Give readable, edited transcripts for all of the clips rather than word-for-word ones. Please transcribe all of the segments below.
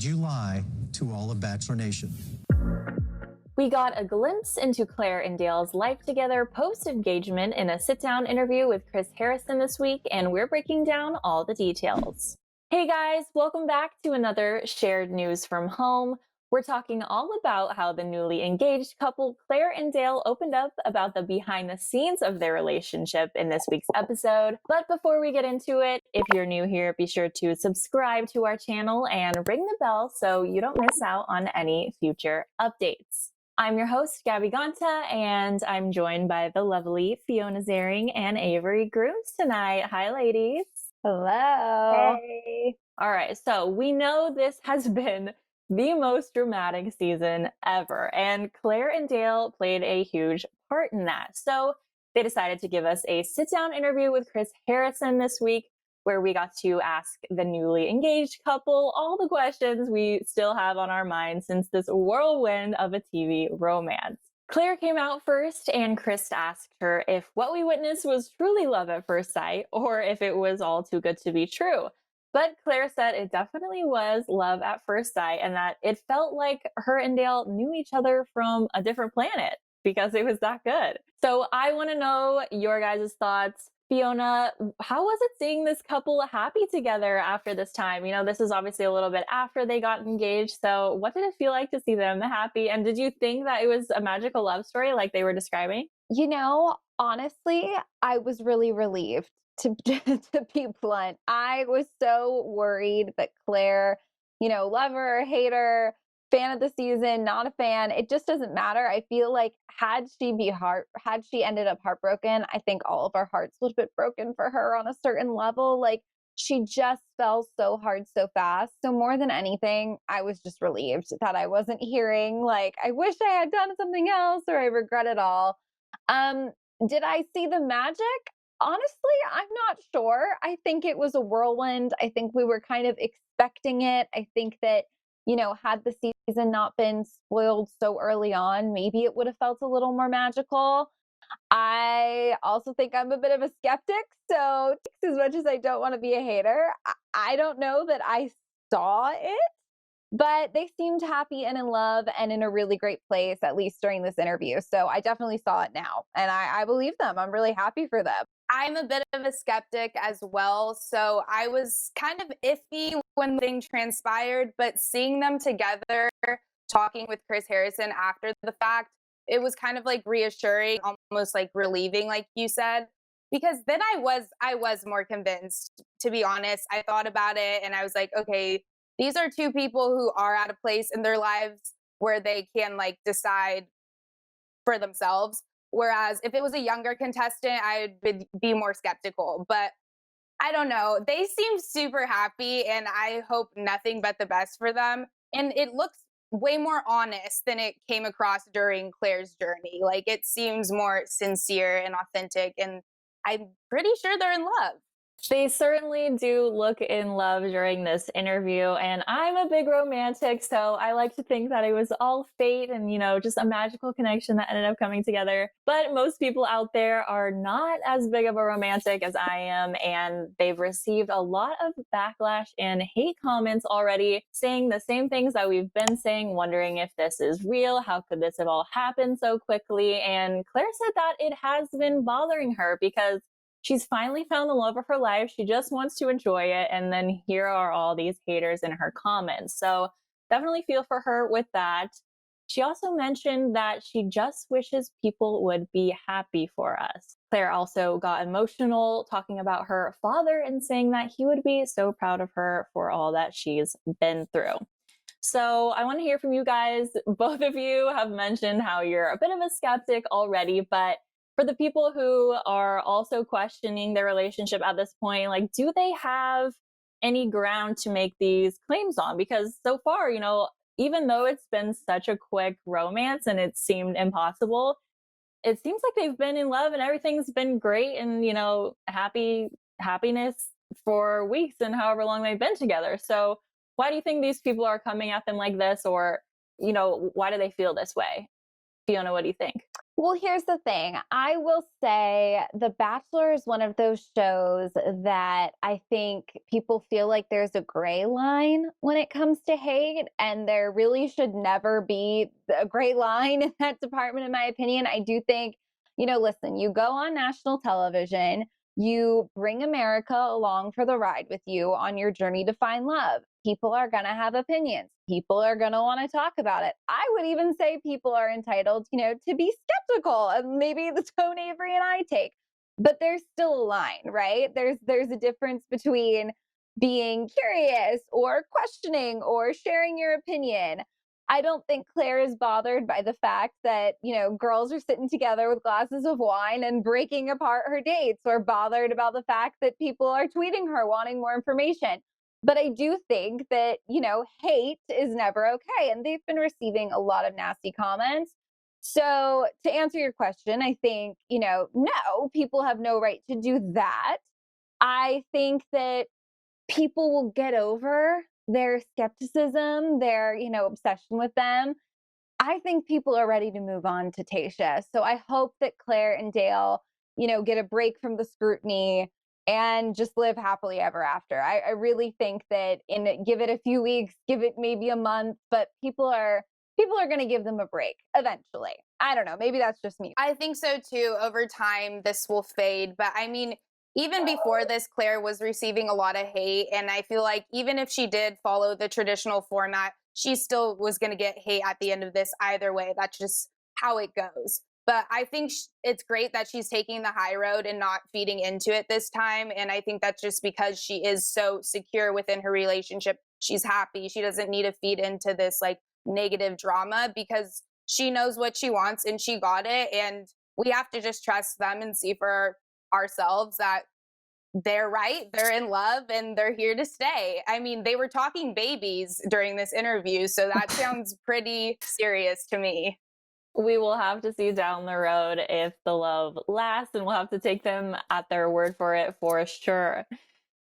you lie to all of Bachelor Nation? We got a glimpse into Clare and Dale's life together post-engagement in a sit-down interview with Chris Harrison this week, and we're breaking down all the details. Hey guys, welcome back to another Shared News from Home. We're talking all about how the newly engaged couple Clare and Dale opened up about the behind the scenes of their relationship in this week's episode. But before we get into it, if you're new here, be sure to subscribe to our channel and ring the bell so you don't miss out on any future updates. I'm your host, Gabby Gonta, and I'm joined by the lovely Fiona Zaring and Avery Grooms tonight. Hi, ladies. Hello. Hey. All right, so we know this has been the most dramatic season ever, and Clare and Dale played a huge part in that. So they decided to give us a sit-down interview with Chris Harrison this week, where we got to ask the newly engaged couple all the questions we still have on our minds since this whirlwind of a TV romance. Clare came out first, and Chris asked her if what we witnessed was truly love at first sight or if it was all too good to be true. But Clare said it definitely was love at first sight and that it felt like her and Dale knew each other from a different planet because it was that good. So I want to know your guys' thoughts. Fiona, how was it seeing this couple happy together after this time? You know, this is obviously a little bit after they got engaged. So what did it feel like to see them happy? And did you think that it was a magical love story like they were describing? You know, honestly, I was really relieved to, to be blunt. I was so worried that Claire, lover, hater, fan of the season, not a fan, it just doesn't matter. I feel like had she ended up heartbroken, I think all of our hearts would have been broken for her on a certain level. Like she just fell so hard so fast. So more than anything, I was just relieved that I wasn't hearing like, I wish I had done something else or I regret it all. Um, did I see the magic? Honestly, I'm not sure. I think it was a whirlwind. I think we were kind of expecting it. I think that had the season not been spoiled so early on, maybe it would have felt a little more magical. I also think I'm a bit of a skeptic. So, as much as I don't want to be a hater, I don't know that I saw it, but they seemed happy and in love and in a really great place, at least during this interview. So, I definitely saw it now and I believe them. I'm really happy for them. I'm a bit of a skeptic as well. So I was kind of iffy when the thing transpired, but seeing them together, talking with Chris Harrison after the fact, it was kind of like reassuring, almost like relieving, like you said, because then I was more convinced, to be honest. I thought about it and I was like, okay, these are two people who are at a place in their lives where they can like decide for themselves. Whereas if it was a younger contestant, I would be more skeptical. But I don't know. They seem super happy, and I hope nothing but the best for them. And it looks way more honest than it came across during Claire's journey. Like it seems more sincere and authentic, and I'm pretty sure they're in love. They certainly do look in love during this interview, and I'm a big romantic, so I like to think that it was all fate and, just a magical connection that ended up coming together. But most people out there are not as big of a romantic as I am, and they've received a lot of backlash and hate comments already, saying the same things that we've been saying, wondering if this is real, how could this have all happened so quickly? And Claire said that it has been bothering her because she's finally found the love of her life. She just wants to enjoy it. And then here are all these haters in her comments. So definitely feel for her with that. She also mentioned that she just wishes people would be happy for us. Claire also got emotional talking about her father and saying that he would be so proud of her for all that she's been through. So I want to hear from you guys. Both of you have mentioned how you're a bit of a skeptic already, but for the people who are also questioning their relationship at this point, like, do they have any ground to make these claims on? Because so far, even though it's been such a quick romance and it seemed impossible, it seems like they've been in love and everything's been great and, happiness for weeks and however long they've been together. So why do you think these people are coming at them like this? Or, why do they feel this way? Fiona, what do you think? Well, here's the thing. I will say The Bachelor is one of those shows that I think people feel like there's a gray line when it comes to hate, and there really should never be a gray line in that department, in my opinion. I do think, listen, you go on national television, you bring America along for the ride with you on your journey to find love. People are going to have opinions. People are going to want to talk about it. I would even say people are entitled, to be skeptical of maybe the tone Avery and I take. But there's still a line, right? There's a difference between being curious or questioning or sharing your opinion. I don't think Claire is bothered by the fact that, girls are sitting together with glasses of wine and breaking apart her dates, or bothered about the fact that people are tweeting her wanting more information. But I do think that, hate is never okay. And they've been receiving a lot of nasty comments. So to answer your question, I think, no, people have no right to do that. I think that people will get over their skepticism, their, obsession with them. I think people are ready to move on to Tayshia. So I hope that Claire and Dale, get a break from the scrutiny and just live happily ever after. I really think that give it a few weeks, give it maybe a month, but people are going to give them a break eventually. I don't know. Maybe that's just me. I think so too. Over time, this will fade. But I mean, even before this, Claire was receiving a lot of hate. And I feel like even if she did follow the traditional format, she still was going to get hate at the end of this either way. That's just how it goes. But I think it's great that she's taking the high road and not feeding into it this time. And I think that's just because she is so secure within her relationship. She's happy. She doesn't need to feed into this like negative drama because she knows what she wants and she got it. And we have to just trust them and see for ourselves that they're right, they're in love, and they're here to stay. I mean, they were talking babies during this interview, so that sounds pretty serious to me. We will have to see down the road if the love lasts, and we'll have to take them at their word for it for sure.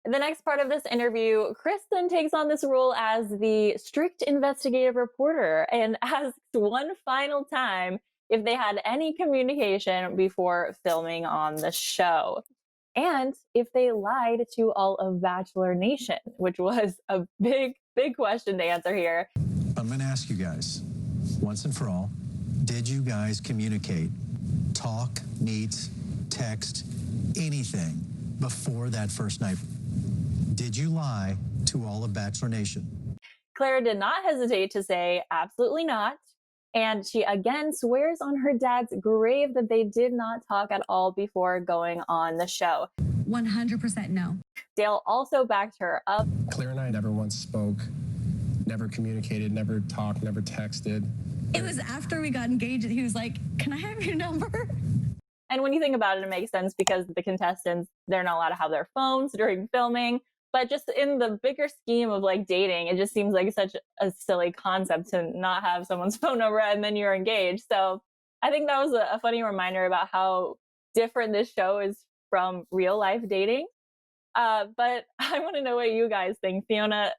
The next part of this interview, Kristen takes on this role as the strict investigative reporter and asks one final time if they had any communication before filming on the show, and if they lied to all of Bachelor Nation, which was a big question to answer here. I'm going to ask you guys, once and for all, did you guys communicate, talk, meet, text, anything before that first night? Did you lie to all of Bachelor Nation? Claire did not hesitate to say absolutely not. And she again swears on her dad's grave that they did not talk at all before going on the show. 100% no. Dale also backed her up. Claire and I never once spoke, never communicated, never talked, never texted. It was after we got engaged that he was like, "Can I have your number?" And when you think about it, it makes sense because the contestants, they're not allowed to have their phones during filming. But just in the bigger scheme of like dating, it just seems like such a silly concept to not have someone's phone number and then you're engaged. So I think that was a funny reminder about how different this show is from real life dating. But I want to know what you guys think. Fiona,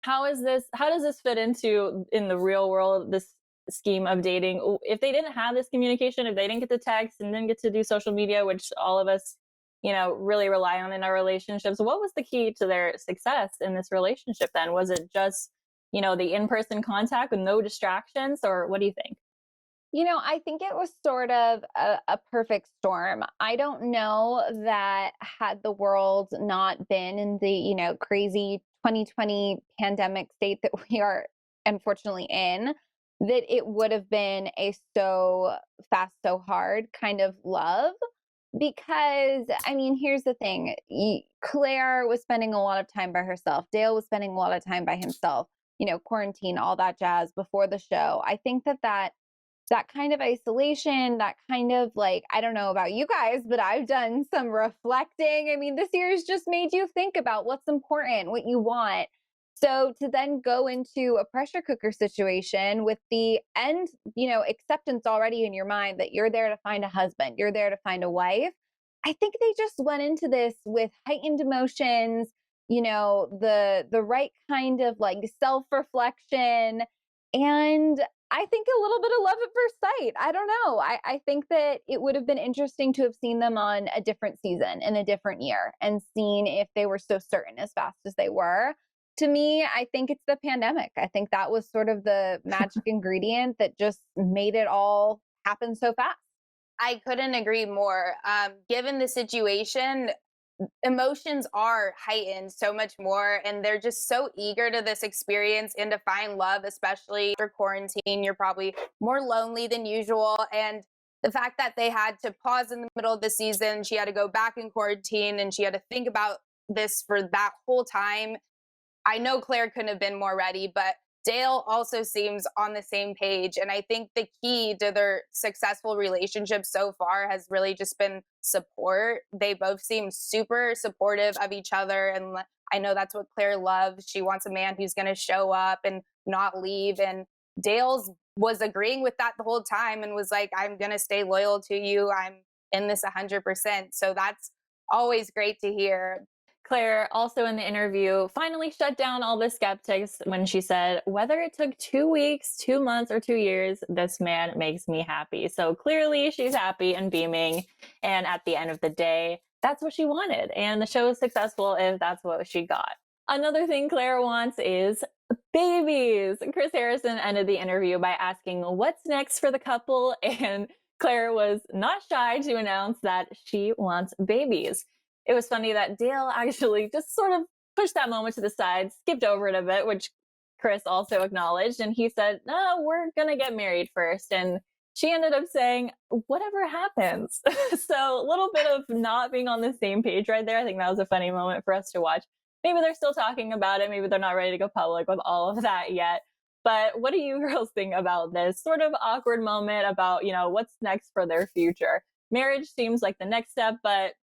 how does this fit in the real world, this scheme of dating? If they didn't have this communication, if they didn't get the text and didn't get to do social media, which all of us really rely on in our relationships, what was the key to their success in this relationship then? Was it just, the in-person contact with no distractions, or what do you think? I think it was sort of a perfect storm. I don't know that had the world not been in the, crazy 2020 pandemic state that we are unfortunately in, that it would have been a so fast, so hard kind of love. Because, here's the thing. Claire was spending a lot of time by herself. Dale was spending a lot of time by himself, quarantine, all that jazz before the show. I think that kind of isolation, that kind of like, I don't know about you guys, but I've done some reflecting. This year has just made you think about what's important, what you want. So to then go into a pressure cooker situation with the end, acceptance already in your mind that you're there to find a husband, you're there to find a wife. I think they just went into this with heightened emotions, the right kind of like self-reflection. And I think a little bit of love at first sight. I don't know. I think that it would have been interesting to have seen them on a different season in a different year and seen if they were so certain as fast as they were. To me, I think it's the pandemic. I think that was sort of the magic ingredient that just made it all happen so fast. I couldn't agree more. Given the situation, emotions are heightened so much more, and they're just so eager to this experience and to find love, especially after quarantine. You're probably more lonely than usual. And the fact that they had to pause in the middle of the season, she had to go back in quarantine, and she had to think about this for that whole time. I know Claire couldn't have been more ready, but Dale also seems on the same page. And I think the key to their successful relationship so far has really just been support. They both seem super supportive of each other. And I know that's what Claire loves. She wants a man who's going to show up and not leave. And Dale's was agreeing with that the whole time and was like, I'm going to stay loyal to you. I'm in this 100%. So that's always great to hear. Claire, also in the interview, finally shut down all the skeptics when she said, whether it took 2 weeks, 2 months, or 2 years, this man makes me happy. So clearly she's happy and beaming. And at the end of the day, that's what she wanted. And the show is successful if that's what she got. Another thing Claire wants is babies. Chris Harrison ended the interview by asking what's next for the couple. And Claire was not shy to announce that she wants babies. It was funny that Dale actually just sort of pushed that moment to the side, skipped over it a bit, which Chris also acknowledged. And he said, no, we're going to get married first. And she ended up saying, whatever happens. So a little bit of not being on the same page right there. I think that was a funny moment for us to watch. Maybe they're still talking about it. Maybe they're not ready to go public with all of that yet. But what do you girls think about this sort of awkward moment about, what's next for their future? Marriage seems like the next step, but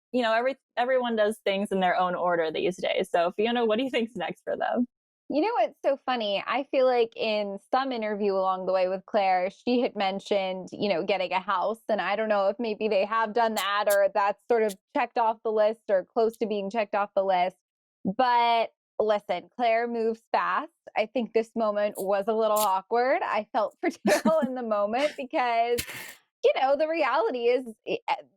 everyone does things in their own order these days. So Fiona, what do you think's next for them? You know what's so funny? I feel like in some interview along the way with Claire, she had mentioned, getting a house. And I don't know if maybe they have done that or that's sort of checked off the list or close to being checked off the list. But listen, Claire moves fast. I think this moment was a little awkward. I felt for Dale in the moment because the reality is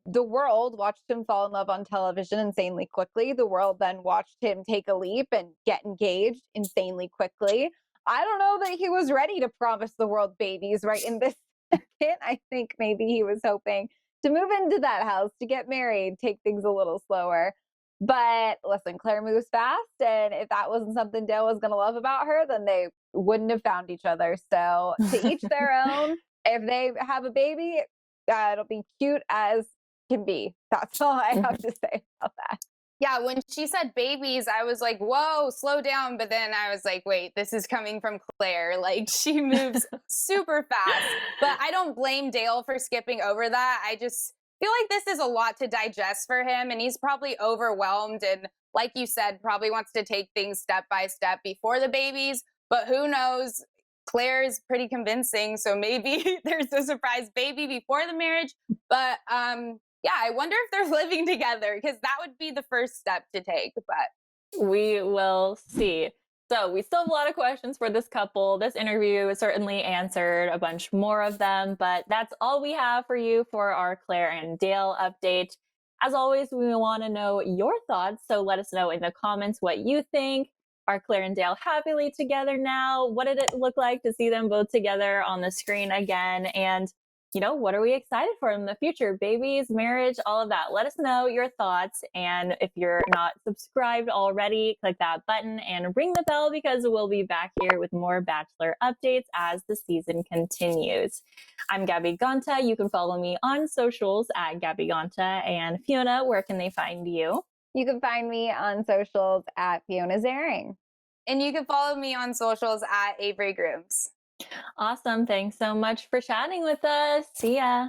the world watched him fall in love on television insanely quickly. The world then watched him take a leap and get engaged insanely quickly. I don't know that he was ready to promise the world babies right in this second. I think maybe he was hoping to move into that house, to get married, take things a little slower. But listen, Claire moves fast. And if that wasn't something Dale was going to love about her, then they wouldn't have found each other. So to each their own. If they have a baby, it'll be cute as can be. That's all I have to say about that. Yeah, when she said babies, I was like, whoa, slow down. But then I was like, wait, this is coming from Claire. Like, she moves super fast. But I don't blame Dale for skipping over that. I just feel like this is a lot to digest for him. And he's probably overwhelmed. And like you said, probably wants to take things step by step before the babies. But who knows? Claire is pretty convincing, so maybe there's a surprise baby before the marriage. But yeah, I wonder if they're living together because that would be the first step to take. But we will see. So we still have a lot of questions for this couple. This interview certainly answered a bunch more of them, but that's all we have for you for our Claire and Dale update. As always, we want to know your thoughts, so let us know in the comments what you think. Are Claire and Dale happily together now? What did it look like to see them both together on the screen again? And, what are we excited for in the future? Babies, marriage, all of that. Let us know your thoughts. And if you're not subscribed already, click that button and ring the bell because we'll be back here with more Bachelor updates as the season continues. I'm Gabby Gonta. You can follow me on socials at Gabby Gonta. And Fiona, where can they find you? You can find me on socials at Fiona Zaring. And you can follow me on socials at Avery Grooms. Awesome. Thanks so much for chatting with us. See ya.